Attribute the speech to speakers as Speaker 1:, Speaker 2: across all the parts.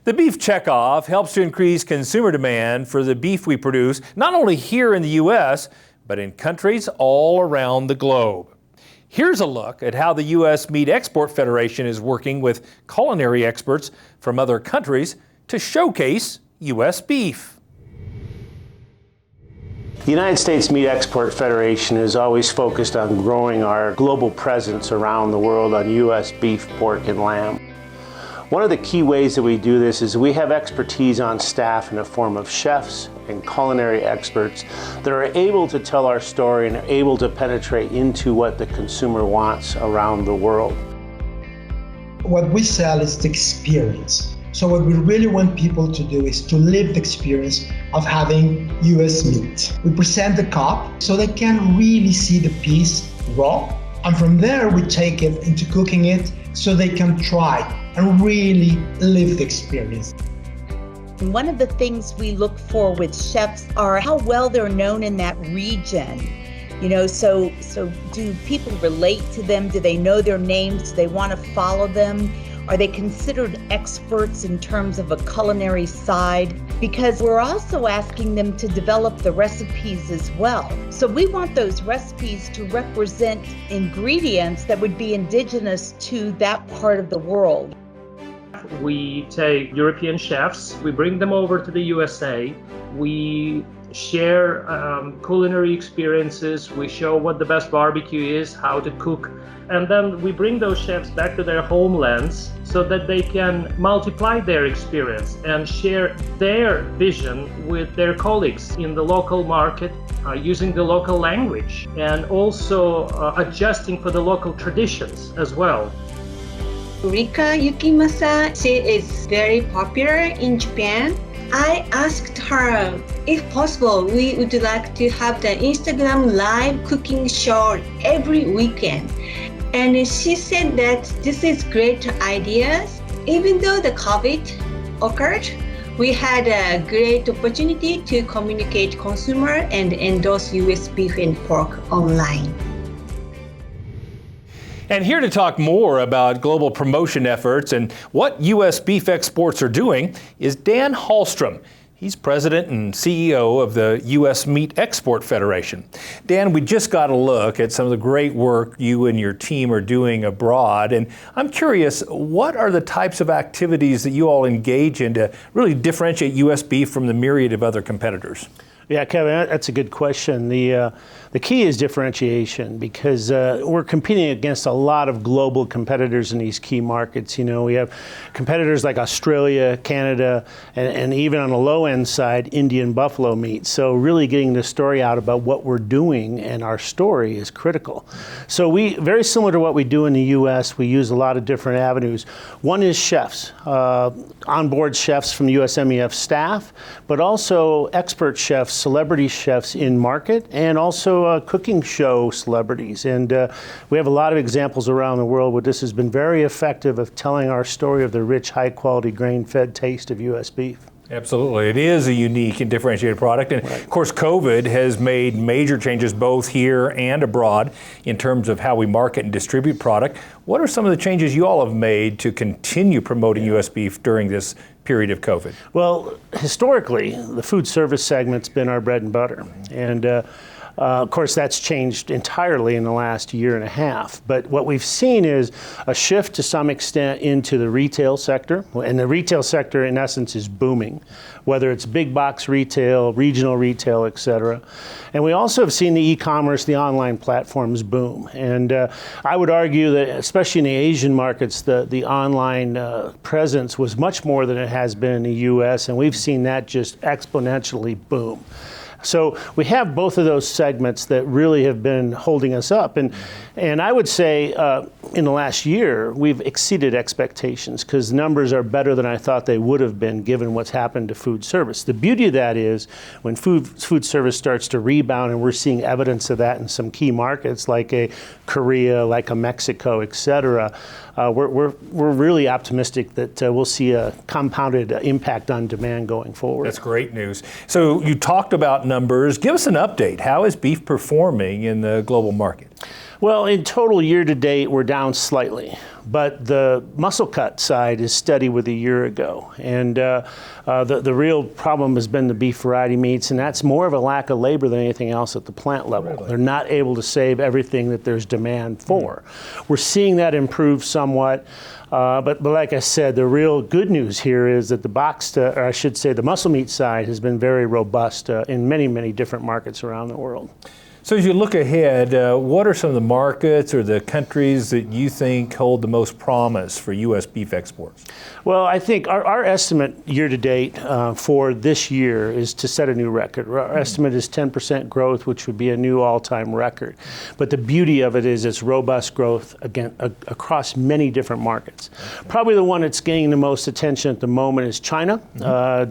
Speaker 1: The Beef Checkoff helps to increase consumer demand for the beef we produce, not only here in the U.S., but in countries all around the globe. Here's a look at how the U.S. Meat Export Federation is working with culinary experts from other countries to showcase U.S. beef.
Speaker 2: The United States Meat Export Federation is always focused on growing our global presence around the world on U.S. beef, pork, and lamb. One of the key ways that we do this is we have expertise on staff in the form of chefs and culinary experts that are able to tell our story and are able to penetrate into what the consumer wants around the world.
Speaker 3: What we sell is the experience. So what we really want people to do is to live the experience of having US meat. We present the cup so they can really see the piece raw, and from there we take it into cooking it so they can try and really live the experience.
Speaker 4: One of the things we look for with chefs are how well they're known in that region. You know, so do people relate to them? Do they know their names? Do they want to follow them? Are they considered experts in terms of a culinary side? Because we're also asking them to develop the recipes as well. So we want those recipes to represent ingredients that would be indigenous to that part of the world.
Speaker 5: We take European chefs, we bring them over to the USA, we share culinary experiences, we show what the best barbecue is, how to cook, and then we bring those chefs back to their homelands so that they can multiply their experience and share their vision with their colleagues in the local market, using the local language, and also adjusting for the local traditions as well.
Speaker 6: Rika Yukimasa, she is very popular in Japan. I asked her if possible we would like to have the Instagram live cooking show every weekend. And she said that this is great idea. Even though the COVID occurred, we had a great opportunity to communicate consumer and endorse US beef and pork online.
Speaker 1: And here to talk more about global promotion efforts and what U.S. beef exports are doing is Dan Halstrom. He's president and CEO of the U.S. Meat Export Federation. Dan, we just got a look at some of the great work you and your team are doing abroad. And I'm curious, what are the types of activities that you all engage in to really differentiate U.S. beef from the myriad of other competitors?
Speaker 2: Yeah, Kevin, that's a good question. The key is differentiation because we're competing against a lot of global competitors in these key markets. You know, we have competitors like Australia, Canada, and even on the low end side, Indian buffalo meat. So really getting the story out about what we're doing and our story is critical. So very similar to what we do in the U.S., we use a lot of different avenues. One is chefs, onboard chefs from the USMEF staff, but also expert chefs, celebrity chefs in market, and also cooking show celebrities. And we have a lot of examples around the world where this has been very effective of telling our story of the rich, high-quality, grain-fed taste of U.S. beef.
Speaker 1: Absolutely. It is a unique and differentiated product. And of course, COVID has made major changes both here and abroad in terms of how we market and distribute product. What are some of the changes you all have made to continue promoting U.S. beef during this period of COVID?
Speaker 2: Well, historically, the food service segment's been our bread and butter. And of course, that's changed entirely in the last year and a half. But what we've seen is a shift to some extent into the retail sector. And the retail sector, in essence, is booming, whether it's big box retail, regional retail, et cetera. And we also have seen the e-commerce, the online platforms boom. And I would argue that, especially in the Asian markets, the online presence was much more than it has been in the U.S., and we've seen that just exponentially boom. So we have both of those segments that really have been holding us up. And I would say in the last year, we've exceeded expectations because numbers are better than I thought they would have been given what's happened to food service. The beauty of that is when food service starts to rebound, and we're seeing evidence of that in some key markets like a Korea, like a Mexico, et cetera, we're really optimistic that we'll see a compounded impact on demand going forward.
Speaker 1: That's great news. So you talked about numbers. Give us an update. How is beef performing in the global market?
Speaker 2: Well, in total year to date, we're down slightly. but the muscle cut side is steady with a year ago. And the real problem has been the beef variety meats, and that's more of a lack of labor than anything else at the plant level.
Speaker 1: Really?
Speaker 2: They're not able to save everything that there's demand for. We're seeing that improve somewhat. But like I said, the real good news here is that the boxed, or I should say the muscle meat side has been very robust in many, many different markets around the world.
Speaker 1: So as you look ahead, what are some of the markets or the countries that you think hold the most promise for U.S. beef exports?
Speaker 2: Well, I think our estimate year to date for this year is to set a new record. Our estimate is 10% growth, which would be a new all-time record. But the beauty of it is it's robust growth again across many different markets. Probably the one that's gaining the most attention at the moment is China,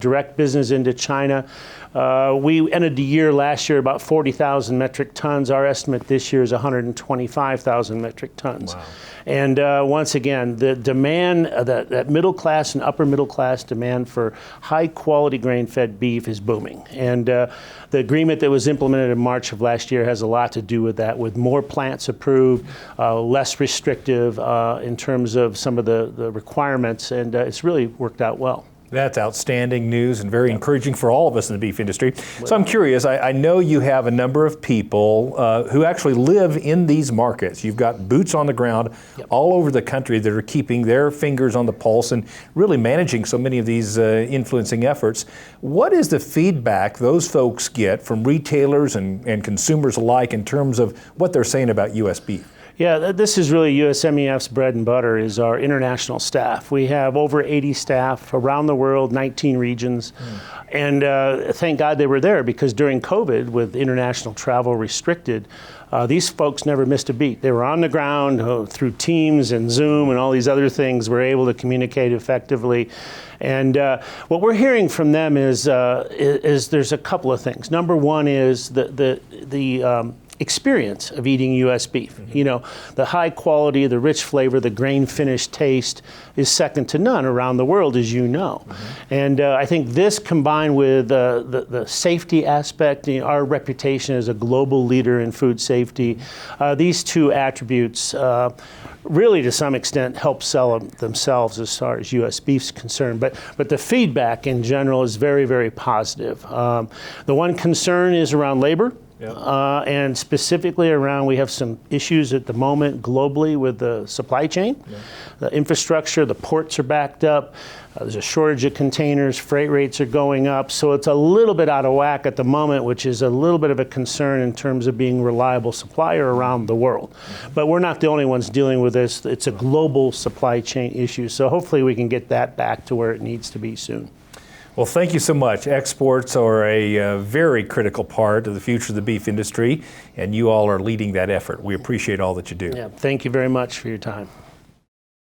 Speaker 2: direct business into China. We ended the year last year about 40,000 metric tons. Our estimate this year is 125,000 metric tons. Wow. And once again, the demand, that middle class and upper middle class demand for high quality grain-fed beef is booming. And the agreement that was implemented in March of last year has a lot to do with that, with more plants approved, less restrictive in terms of some of the requirements, and it's really worked out well.
Speaker 1: That's outstanding news and very encouraging for all of us in the beef industry. So I'm curious, I know you have a number of people who actually live in these markets. You've got boots on the ground all over the country that are keeping their fingers on the pulse and really managing so many of these influencing efforts. What is the feedback those folks get from retailers and consumers alike in terms of what they're saying about U.S. beef?
Speaker 2: Yeah, this is really USMEF's bread and butter is our international staff. We have over 80 staff around the world, 19 regions. And thank God they were there, because during COVID, with international travel restricted, these folks never missed a beat. They were on the ground through Teams and Zoom and all these other things. We're able to communicate effectively. And what we're hearing from them is there's a couple of things. Number one is the experience of eating U.S. beef. You know, the high quality, the rich flavor, the grain finished taste is second to none around the world, as you know. And I think this, combined with the safety aspect, our reputation as a global leader in food safety, these two attributes really to some extent help sell themselves as far as U.S. beef's concerned. But the feedback in general is very, very positive. The one concern is around labor. And specifically around, we have some issues at the moment globally with the supply chain, the infrastructure, the ports are backed up, there's a shortage of containers, freight rates are going up, so it's a little bit out of whack at the moment, which is a little bit of a concern in terms of being a reliable supplier around the world. But we're not the only ones dealing with this. It's a global supply chain issue, so hopefully we can get that back to where it needs to be soon.
Speaker 1: Well, thank you so much. Exports are a very critical part of the future of the beef industry, and you all are leading that effort. We appreciate all that you do.
Speaker 2: Yeah, thank you very much for your time.